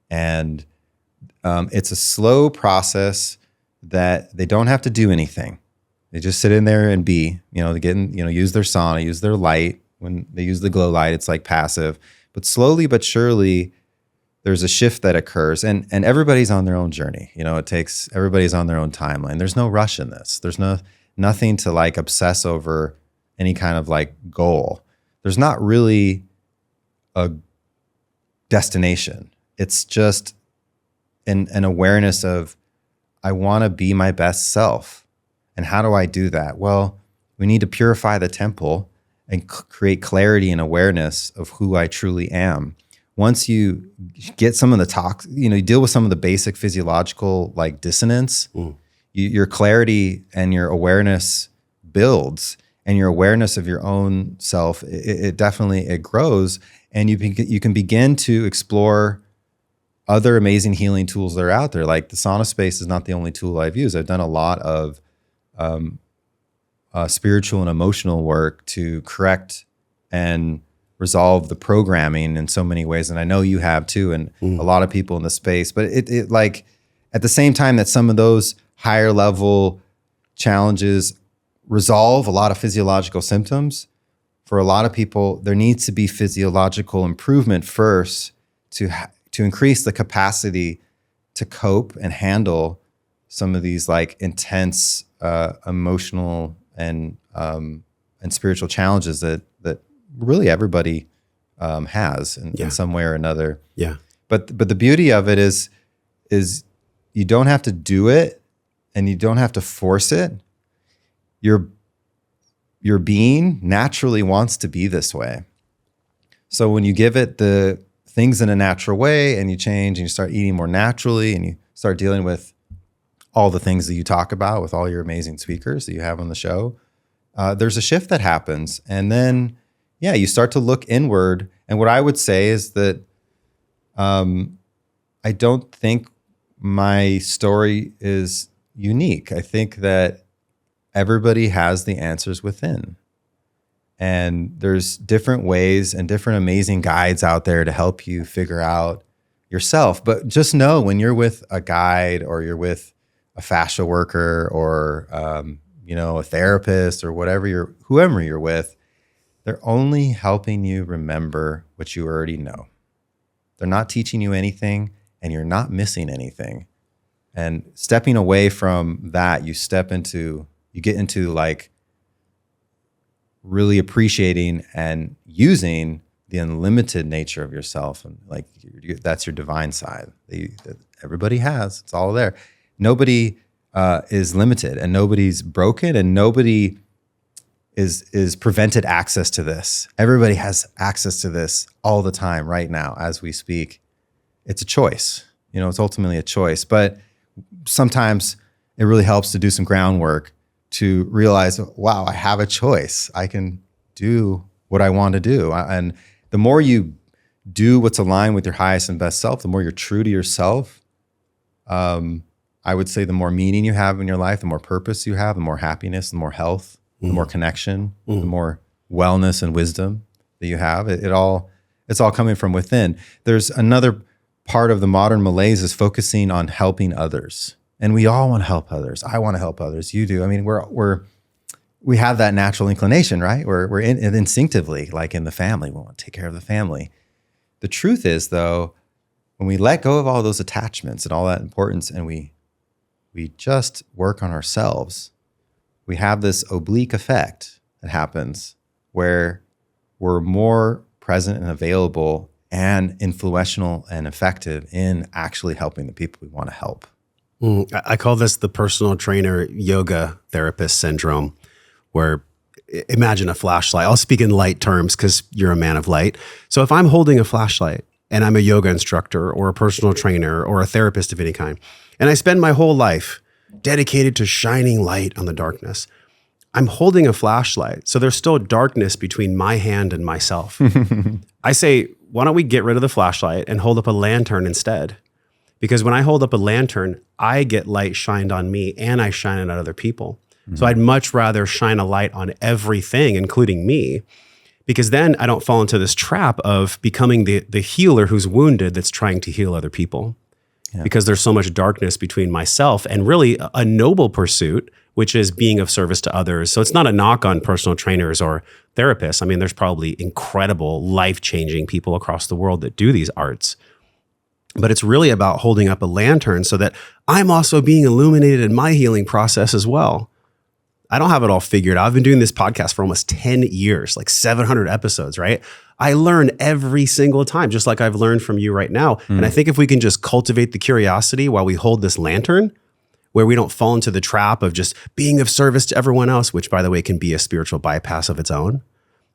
And it's a slow process that they don't have to do anything. They just sit in there and be, use their sauna, use their light. When they use the glow light, it's like passive, but slowly but surely there's a shift that occurs, and everybody's on their own journey. Everybody's on their own timeline. There's no rush in this. There's nothing to like obsess over any kind of like goal. There's not really a destination. It's just an awareness of, I want to be my best self. And how do I do that? Well, we need to purify the temple and create clarity and awareness of who I truly am. Once you get some of the you deal with some of the basic physiological like dissonance, your clarity and your awareness builds, and your awareness of your own self, it definitely grows, and you can begin to explore other amazing healing tools that are out there. Like the SaunaSpace is not the only tool I've used. I've done a lot of spiritual and emotional work to correct and resolve the programming in so many ways. And I know you have too, and a lot of people in the space. But it like at the same time that some of those higher level challenges resolve a lot of physiological symptoms, for a lot of people, there needs to be physiological improvement first to increase the capacity to cope and handle some of these like intense emotional and spiritual challenges that really everybody has in some way or another. Yeah. But the beauty of it is you don't have to do it, and you don't have to force it. Your being naturally wants to be this way. So when you give it the things in a natural way, and you change and you start eating more naturally, and you start dealing with all the things that you talk about with all your amazing speakers that you have on the show, there's a shift that happens. And then, you start to look inward. And what I would say is that I don't think my story is unique. I think that everybody has the answers within. And there's different ways and different amazing guides out there to help you figure out yourself. But just know, when you're with a guide, or you're with a fascia worker, or a therapist, or whoever you're with, they're only helping you remember what you already know. They're not teaching you anything, and you're not missing anything. And stepping away from that, you get into like really appreciating and using the unlimited nature of yourself. And like, that's your divine side that everybody has. It's all there. Nobody is limited, and nobody's broken, and nobody is prevented access to this. Everybody has access to this all the time right now as we speak. It's a choice. It's ultimately a choice. But sometimes it really helps to do some groundwork to realize, wow, I have a choice. I can do what I want to do. And the more you do what's aligned with your highest and best self, the more you're true to yourself, I would say the more meaning you have in your life, the more purpose you have, the more happiness, the more health, the more connection, the more wellness and wisdom that you have. It's all coming from within. There's another part of the modern malaise is focusing on helping others. And we all want to help others. I want to help others. You do. I mean, we have that natural inclination, right? We're instinctively, like in the family, we want to take care of the family. The truth is, though, when we let go of all those attachments and all that importance, and we just work on ourselves, we have this oblique effect that happens where we're more present and available and influential and effective in actually helping the people we want to help. I call this the personal trainer yoga therapist syndrome, where imagine a flashlight. I'll speak in light terms because you're a man of light. So if I'm holding a flashlight and I'm a yoga instructor or a personal trainer or a therapist of any kind, and I spend my whole life dedicated to shining light on the darkness, I'm holding a flashlight. So there's still darkness between my hand and myself. I say, why don't we get rid of the flashlight and hold up a lantern instead? Because when I hold up a lantern, I get light shined on me, and I shine it on other people. Mm-hmm. So I'd much rather shine a light on everything, including me, because then I don't fall into this trap of becoming the healer who's wounded that's trying to heal other people. Yeah. Because there's so much darkness between myself and really a noble pursuit, which is being of service to others. So it's not a knock on personal trainers or therapists. I mean, there's probably incredible, life-changing people across the world that do these arts. But it's really about holding up a lantern so that I'm also being illuminated in my healing process as well. I don't have it all figured out. I've been doing this podcast for almost 10 years, like 700 episodes, right? I learn every single time, just like I've learned from you right now. And I think if we can just cultivate the curiosity while we hold this lantern, where we don't fall into the trap of just being of service to everyone else, which by the way, can be a spiritual bypass of its own,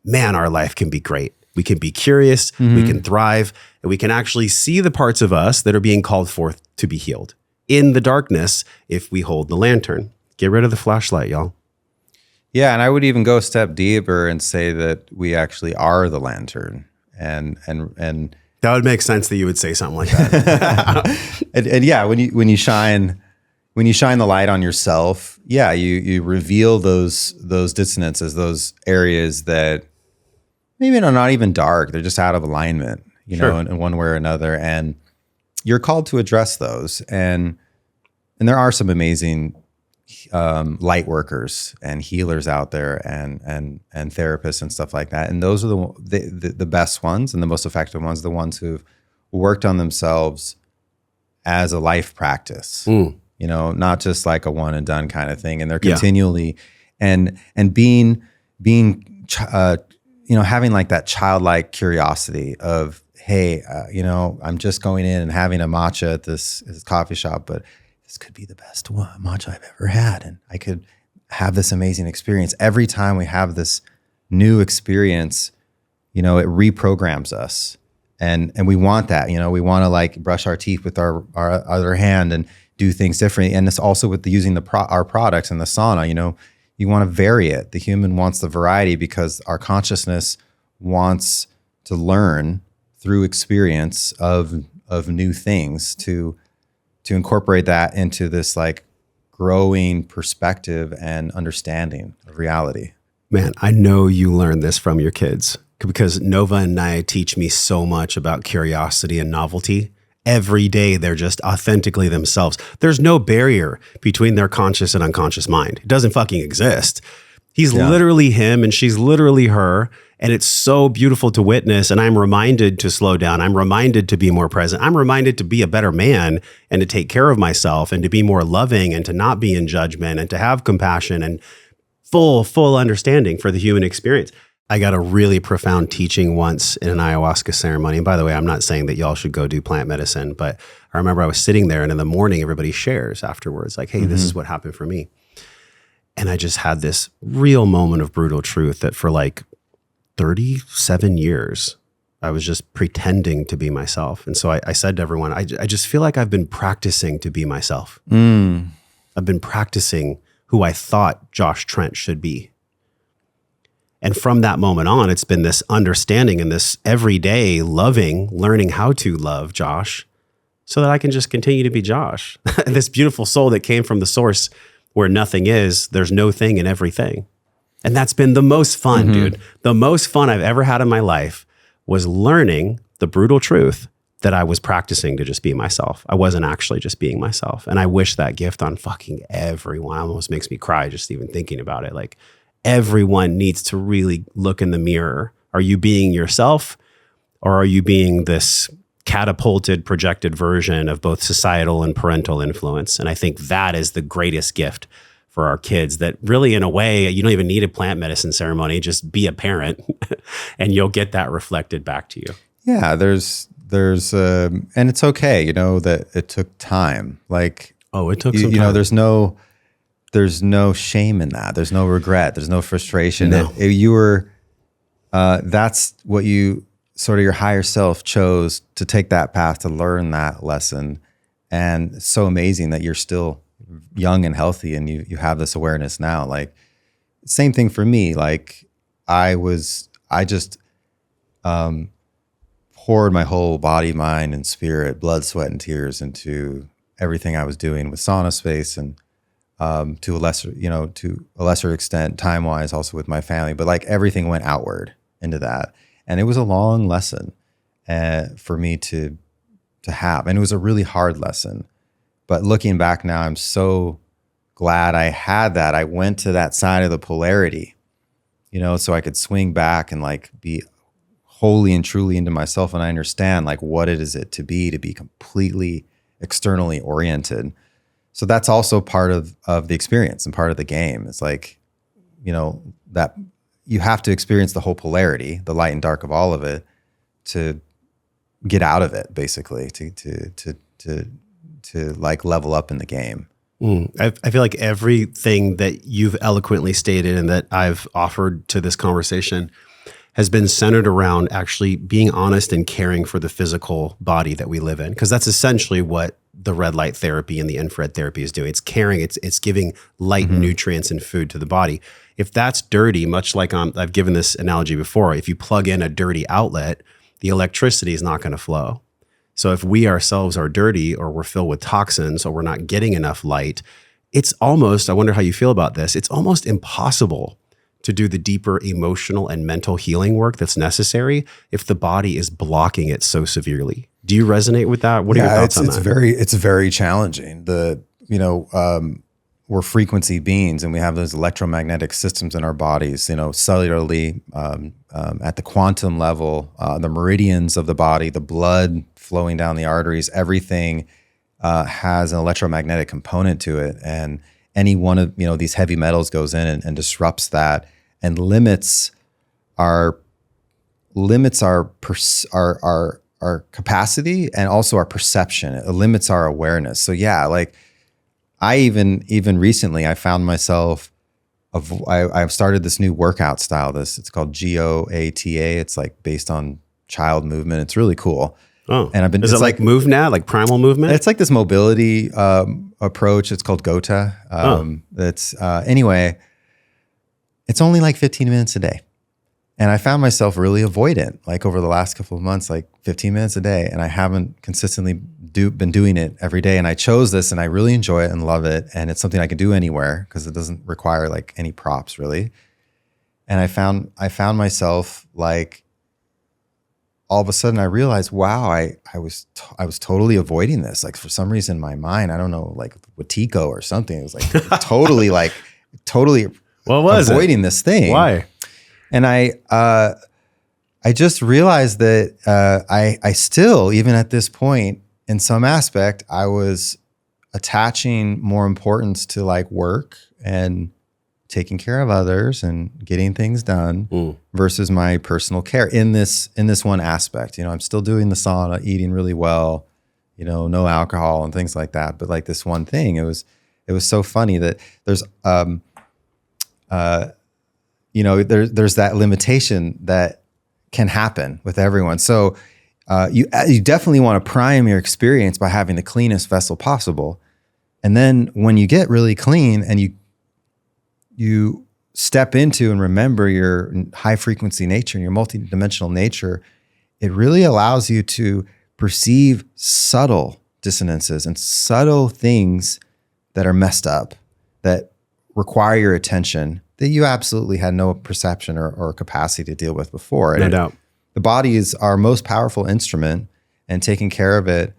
man, our life can be great. We can be curious, we can thrive, and we can actually see the parts of us that are being called forth to be healed in the darkness if we hold the lantern. Get rid of the flashlight, y'all. Yeah, and I would even go a step deeper and say that we actually are the lantern. And that would make sense that you would say something like that. and yeah, when you shine the light on yourself, yeah, you reveal those dissonances, those areas that maybe are not even dark. They're just out of alignment, you know, in one way or another. And you're called to address those. And there are some amazing light workers and healers out there and therapists and stuff like that. And those are the best ones and the most effective ones, the ones who've worked on themselves as a life practice, you know, not just like a one and done kind of thing. And they're continually and being you know, having like that childlike curiosity of, hey, you know, I'm just going in and having a matcha at this coffee shop, but this could be the best matcha I've ever had. And I could have this amazing experience. Every time we have this new experience, you know, it reprograms us. And we want that, you know, we want to like brush our teeth with our other hand and do things differently. And it's also with using our products in the sauna, you know, you want to vary it. The human wants the variety because our consciousness wants to learn through experience of new things to incorporate that into this like growing perspective and understanding of reality. Man, I know you learned this from your kids because Nova and Naya teach me so much about curiosity and novelty. Every day, they're just authentically themselves. There's no barrier between their conscious and unconscious mind. It doesn't fucking exist. He's literally him and she's literally her. And it's so beautiful to witness. And I'm reminded to slow down. I'm reminded to be more present. I'm reminded to be a better man and to take care of myself and to be more loving and to not be in judgment and to have compassion and full understanding for the human experience. I got a really profound teaching once in an ayahuasca ceremony. And by the way, I'm not saying that y'all should go do plant medicine, but I remember I was sitting there and in the morning, everybody shares afterwards, like, hey, this is what happened for me. And I just had this real moment of brutal truth that for like 37 years, I was just pretending to be myself. And so I said to everyone, I just feel like I've been practicing to be myself. I've been practicing who I thought Josh Trent should be. And from that moment on, it's been this understanding and this everyday learning how to love Josh so that I can just continue to be Josh. This beautiful soul that came from the source where nothing is, there's no thing in everything. And that's been the most fun, dude. The most fun I've ever had in my life was learning the brutal truth that I was practicing to just be myself. I wasn't actually just being myself. And I wish that gift on fucking everyone. It almost makes me cry just even thinking about it. Like, everyone needs to really look in the mirror. Are you being yourself or are you being this catapulted, projected version of both societal and parental influence? And I think that is the greatest gift for our kids that really, in a way, you don't even need a plant medicine ceremony. Just be a parent and you'll get that reflected back to you. Yeah, there's and it's okay, you know, that it took time. Like, it took some time. You know, there's no shame in that. There's no regret. There's no frustration. No. You were, that's what you sort of your higher self chose to take that path to learn that lesson. And it's so amazing that you're still young and healthy and you have this awareness now. Like, same thing for me. Like, I just poured my whole body, mind, and spirit, blood, sweat, and tears into everything I was doing with SaunaSpace and to a lesser extent, time-wise, also with my family, but like everything went outward into that. And it was a long lesson for me to have. And it was a really hard lesson. But looking back now, I'm so glad I had that. I went to that side of the polarity, you know, so I could swing back and like be wholly and truly into myself. And I understand like what it is to be completely externally oriented. So that's also part of the experience and part of the game. It's like that you have to experience the whole polarity, the light and dark of all of it, to get out of it, basically, to like level up in the game. I feel like everything that you've eloquently stated and that I've offered to this conversation has been centered around actually being honest and caring for the physical body that we live in. Because that's essentially what the red light therapy and the infrared therapy is doing. It's caring, it's giving light nutrients and food to the body. If that's dirty, much like I've given this analogy before, if you plug in a dirty outlet, the electricity is not going to flow. So if we ourselves are dirty or we're filled with toxins or we're not getting enough light, it's almost, I wonder how you feel about this, it's almost impossible to do the deeper emotional and mental healing work that's necessary if the body is blocking it so severely. Do you resonate with that? What are your thoughts on that? It's very challenging. We're frequency beings and we have those electromagnetic systems in our bodies, cellularly, at the quantum level, the meridians of the body, the blood flowing down the arteries, everything has an electromagnetic component to it. And any one of these heavy metals goes in and disrupts that and limits our capacity and also our perception. It limits our awareness. So yeah, like I even recently I found myself I've started this new workout style. It's called GOATA. It's like based on child movement. It's really cool. Oh, and is it like MoveNat, like primal movement? It's like this mobility approach. It's called GOTA. Anyway, it's only like 15 minutes a day. And I found myself really avoidant, like over the last couple of months, like 15 minutes a day. And I haven't consistently been doing it every day. And I chose this and I really enjoy it and love it. And it's something I can do anywhere because it doesn't require like any props really. And I found myself like, all of a sudden I realized, wow, I was totally avoiding this. Like for some reason in my mind, I don't know, like Watico or something. It was like totally avoiding this thing. Why? And I just realized that I still, even at this point, in some aspect, I was attaching more importance to like work and taking care of others and getting things done versus my personal care in this one aspect. I'm still doing the sauna, eating really well, no alcohol and things like that. But like this one thing, it was so funny that there's there's that limitation that can happen with everyone. So you definitely want to prime your experience by having the cleanest vessel possible. And then when you get really clean and you step into and remember your high frequency nature and your multidimensional nature, it really allows you to perceive subtle dissonances and subtle things that are messed up, that require your attention, that you absolutely had no perception or capacity to deal with before. No doubt. The body is our most powerful instrument, and taking care of it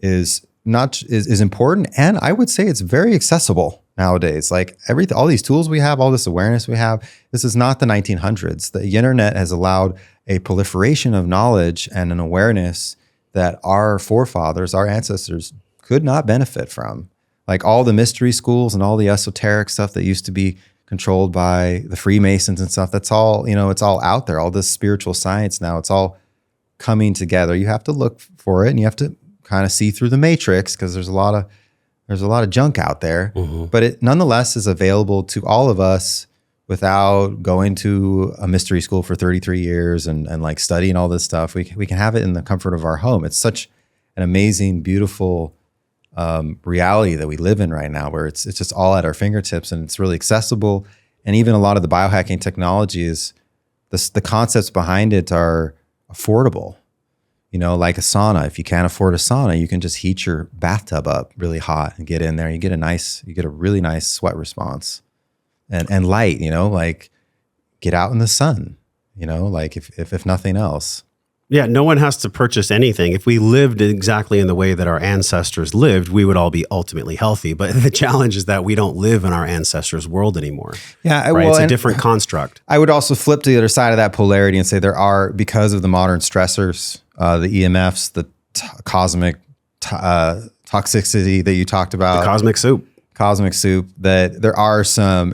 is important. And I would say it's very accessible nowadays. Like all these tools we have, all this awareness we have, this is not the 1900s. The internet has allowed a proliferation of knowledge and an awareness that our forefathers, our ancestors could not benefit from. Like all the mystery schools and all the esoteric stuff that used to be controlled by the Freemasons and stuff, that's all, it's all out there. All this spiritual science now, it's all coming together. You have to look for it and you have to kind of see through the matrix because there's a lot of junk out there, but it nonetheless is available to all of us without going to a mystery school for 33 years and like studying all this stuff. We can have it in the comfort of our home. It's such an amazing, beautiful reality that we live in right now, where it's just all at our fingertips and it's really accessible. And even a lot of the biohacking technology is the concepts behind it are affordable. Like a sauna. If you can't afford a sauna, you can just heat your bathtub up really hot and get in there. You get a really nice sweat response and light, like get out in the sun, like if nothing else. Yeah, no one has to purchase anything. If we lived exactly in the way that our ancestors lived, we would all be ultimately healthy. But the challenge is that we don't live in our ancestors' world anymore. Yeah, right? Well, it's a different construct. I would also flip to the other side of that polarity and say there are, because of the modern stressors, the EMFs, the cosmic toxicity that you talked about. The cosmic soup. That there are some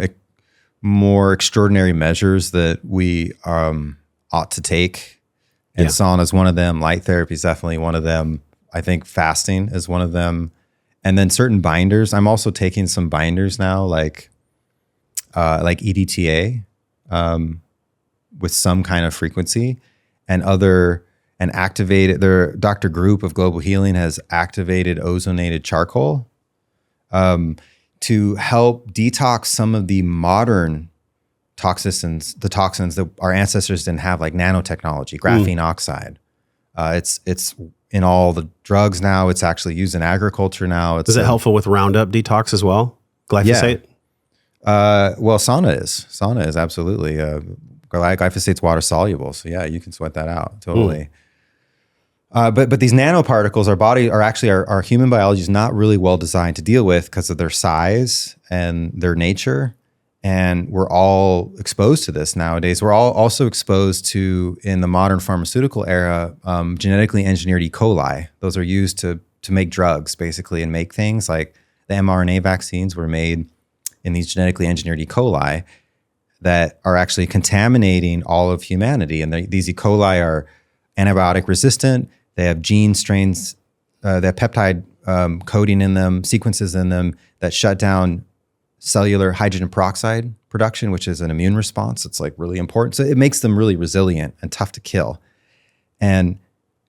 more extraordinary measures that we ought to take. And sauna is one of them. Light therapy is definitely one of them. I think fasting is one of them. And then certain binders. I'm also taking some binders now, like EDTA, with some kind of frequency, and activated. Dr. Group of Global Healing has activated ozonated charcoal to help detox some of the modern toxins that our ancestors didn't have, like nanotechnology, graphene oxide. It's in all the drugs now. It's actually used in agriculture now. Is it helpful with Roundup detox as well? Glyphosate? Well, sauna is absolutely. Glyphosate's water soluble, so yeah, you can sweat that out totally. But these nanoparticles, our human biology is not really well designed to deal with because of their size and their nature. And we're all exposed to this nowadays. We're all also exposed to, in the modern pharmaceutical era, genetically engineered E. coli. Those are used to make drugs, basically, and make things like the mRNA vaccines were made in these genetically engineered E. coli that are actually contaminating all of humanity. And these E. coli are antibiotic resistant. They have gene strains, they have peptide coding in them, sequences in them that shut down cellular hydrogen peroxide production, which is an immune response. It's like really important. So it makes them really resilient and tough to kill. And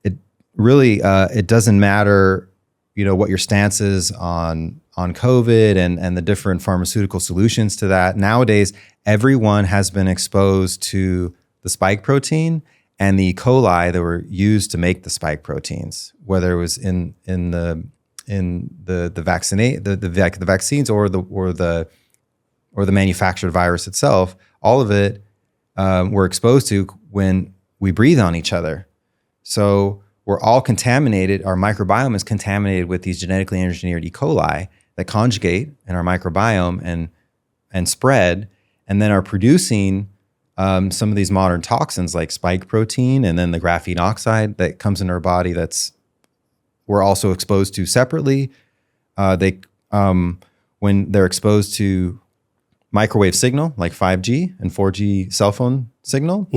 it really, it doesn't matter, what your stance is on COVID and the different pharmaceutical solutions to that. Nowadays, everyone has been exposed to the spike protein and the E. coli that were used to make the spike proteins, whether it was in the vaccines or the manufactured virus itself. All of it we're exposed to when we breathe on each other. So we're all contaminated. Our microbiome is contaminated with these genetically engineered E. coli that conjugate in our microbiome and spread, and then are producing some of these modern toxins like spike protein and then the graphene oxide that comes into our body we're also exposed to separately. When they're exposed to microwave signal like 5G and 4G cell phone signal,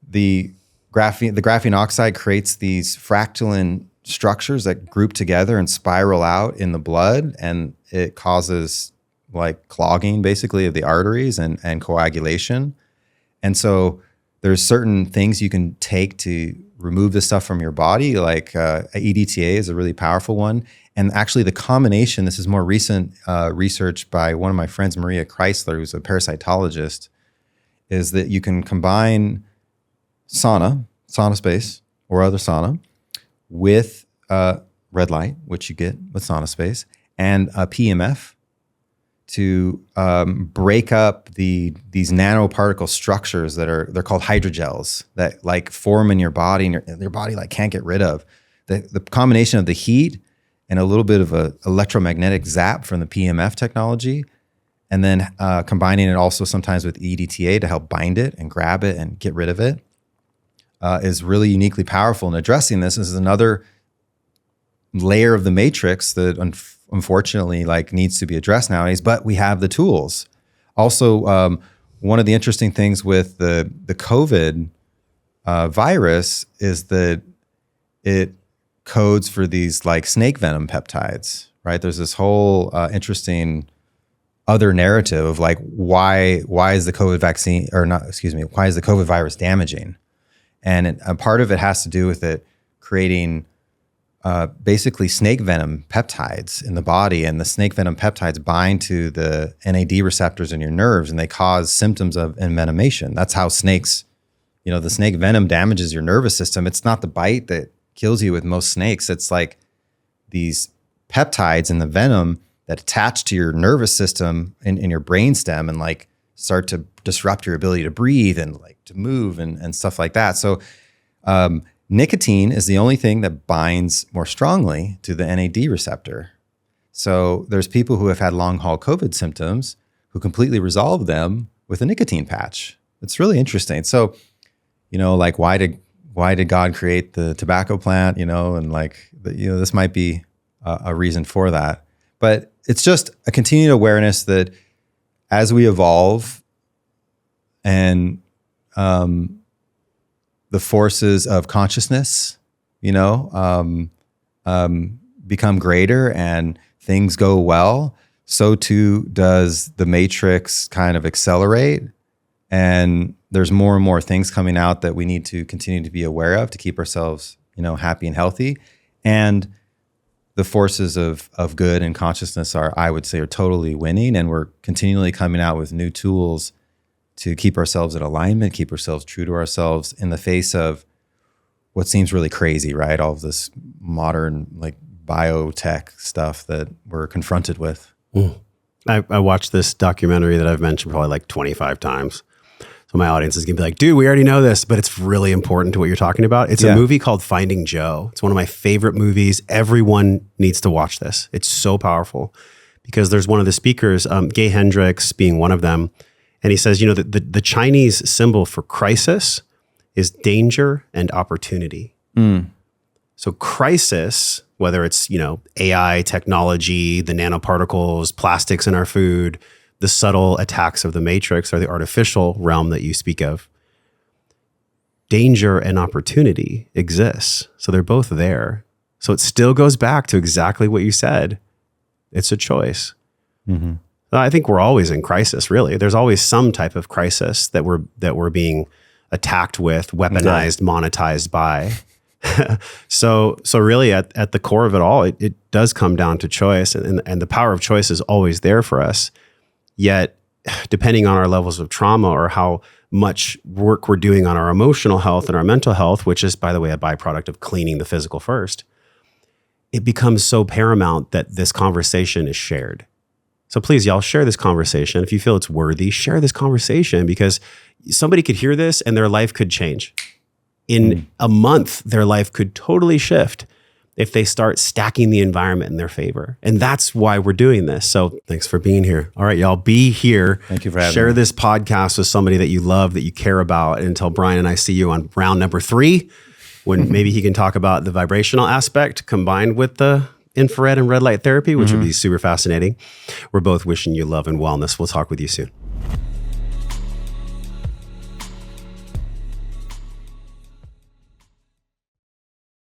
the graphene oxide creates these fractalline structures that group together and spiral out in the blood, and it causes like clogging basically of the arteries and coagulation. And so there's certain things you can take to remove this stuff from your body, like EDTA is a really powerful one. And actually the combination, this is more recent research by one of my friends, Maria Chrysler, who's a parasitologist, is that you can combine SaunaSpace or other sauna with red light, which you get with SaunaSpace, and a PMF to break up these nanoparticle structures they're called hydrogels that like form in your body and your body like can't get rid of. The combination of the heat and a little bit of a electromagnetic zap from the PMF technology, and then combining it also sometimes with EDTA to help bind it and grab it and get rid of it, is really uniquely powerful in addressing this. This is another layer of the matrix that unfortunately like needs to be addressed nowadays, but we have the tools. Also, one of the interesting things with the COVID virus is that it codes for these like snake venom peptides, right? There's this whole interesting other narrative of like why is the COVID vaccine why is the COVID virus damaging? And a part of it has to do with it creating basically snake venom peptides in the body, and the snake venom peptides bind to the NAD receptors in your nerves, and they cause symptoms of envenomation. That's how snakes, the snake venom damages your nervous system. It's not the bite that kills you with most snakes. It's like these peptides in the venom that attach to your nervous system in your brainstem and like start to disrupt your ability to breathe and like to move and stuff like that. So nicotine is the only thing that binds more strongly to the NAD receptor. So there's people who have had long haul COVID symptoms who completely resolve them with a nicotine patch. It's really interesting. So, like why did God create the tobacco plant, and like, this might be a reason for that. But it's just a continued awareness that as we evolve, and the forces of consciousness, become greater and things go well, so too does the matrix kind of accelerate. And there's more and more things coming out that we need to continue to be aware of to keep ourselves, happy and healthy. And the forces of good and consciousness I would say, are totally winning. And we're continually coming out with new tools to keep ourselves in alignment, keep ourselves true to ourselves in the face of what seems really crazy, right? All of this modern biotech stuff that we're confronted with. I watched this documentary that I've mentioned probably 25 times. So my audience is going to be like, dude, we already know this, but it's really important to what you're talking about. It's a movie called Finding Joe. It's one of my favorite movies. Everyone needs to watch this. It's so powerful because there's one of the speakers, Gay Hendricks being one of them. And he says, the Chinese symbol for crisis is danger and opportunity. So crisis, whether it's, AI, technology, the nanoparticles, plastics in our food, the subtle attacks of the matrix or the artificial realm that you speak of, danger and opportunity exists. So they're both there. So it still goes back to exactly what you said. It's a choice. Mm-hmm. I think we're always in crisis, really. There's always some type of crisis that we're being attacked with, weaponized, monetized by. So really at the core of it all, it does come down to choice, and the power of choice is always there for us. Yet, depending on our levels of trauma or how much work we're doing on our emotional health and our mental health, which is, by the way, a byproduct of cleaning the physical first, it becomes so paramount that this conversation is shared. So please, y'all, share this conversation. If you feel it's worthy, share this conversation, because somebody could hear this and their life could change. In a month, their life could totally shift if they start stacking the environment in their favor. And that's why we're doing this. So thanks for being here. All right, y'all, be here. Thank you for having me. Share this podcast with somebody that you love, that you care about. And until Brian and I see you on round number 3, when maybe he can talk about the vibrational aspect combined with the infrared and red light therapy, which would be super fascinating. We're both wishing you love and wellness. We'll talk with you soon.